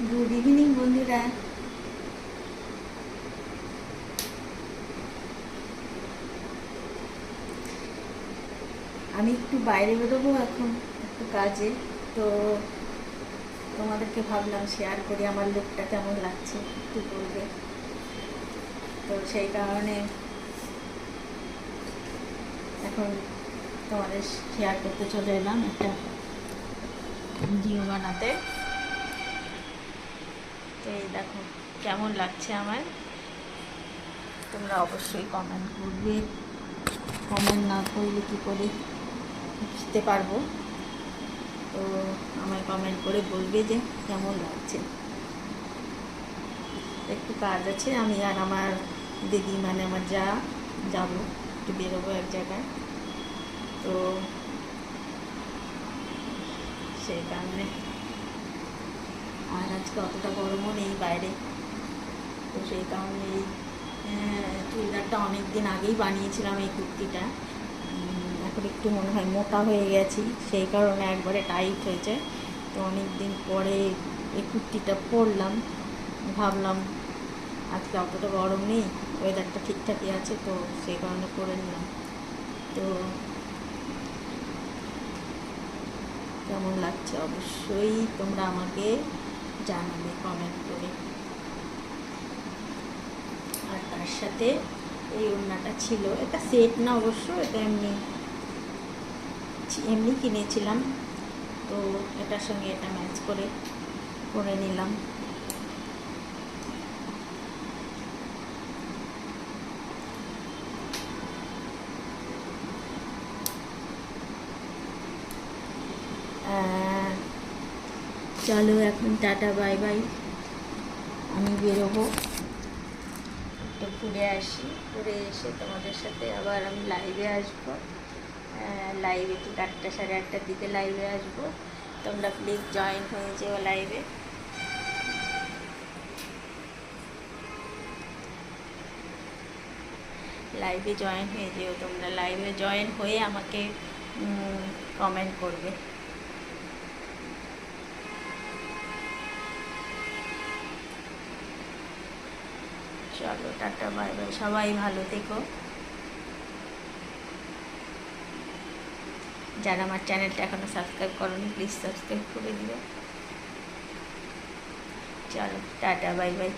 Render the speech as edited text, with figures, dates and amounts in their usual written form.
Good evening বন্ধুরা। আমি একটু বাইরে বেরোবো এখন একটু কাজে, তো তোমাদেরকে ভাবলাম শেয়ার করি আমার লুকটা কেমন লাগছে, একটু বলবে। তো সেই কারণে এখন তোমাদের শেয়ার করতে চলে এলাম একটা ভিডিও বানাতে। তো এই দেখো কেমন লাগছে আমার, তোমরা অবশ্যই কমেন্ট করবে। কমেন্ট না করলে কী করে বুঝতে পারবো? তো আমায় কমেন্ট করে বলবে যে কেমন লাগছে। একটু কাজ আছে, আমি আর আমার দিদি মানে আমার যা যাবো, একটু বেরোবো এক জায়গায়, তো সেই কারণে। আর আজকে অতটা গরমও নেই বাইরে, তো সেই কারণে এই চুড়িদারটা অনেক দিন আগেই বানিয়েছিলাম। এই কুর্তিটা এখন একটু মনে হয় মোটা হয়ে গেছি, সেই কারণে একবারে টাইট হয়েছে। তো অনেক দিন পরে এই কুর্তিটা পরলাম, ভাবলাম আজকে অতটা গরম নেই, ওয়েদারটা ঠিকঠাকই আছে, তো সেই কারণে পরে নিলাম। তো কেমন লাগছে অবশ্যই তোমরা আমাকে জানাবে কমেন্ট করে। আর তার সাথে এই ওড়নাটা ছিল, এটা সেট না অবশ্য, এটা এমনি এমনি কিনেছিলাম, তো এটার সঙ্গে এটা ম্যাচ করে পরে নিলাম। চলো এখন টাটা বাই বাই, আমি বেরোবো, একটু ঘুরে আসি, ঘুরে এসে তোমাদের সাথে আবার আমি লাইভে আসবো। লাইভে ঠিক 8টা সাড়ে 8টার দিকে লাইভে আসবো, তোমরা প্লিজ জয়েন হয়ে যেও লাইভে। লাইভে জয়েন হয়ে যেও তোমরা, লাইভে জয়েন হয়ে আমাকে কমেন্ট করবে। চলো টাটা বাই বাই, সবাই ভালো থেকো। যারা আমার চ্যানেলটা এখনো সাবস্ক্রাইব করোনি প্লিজ সাবস্ক্রাইব করে দিও। চলো টাটা বাই বাই।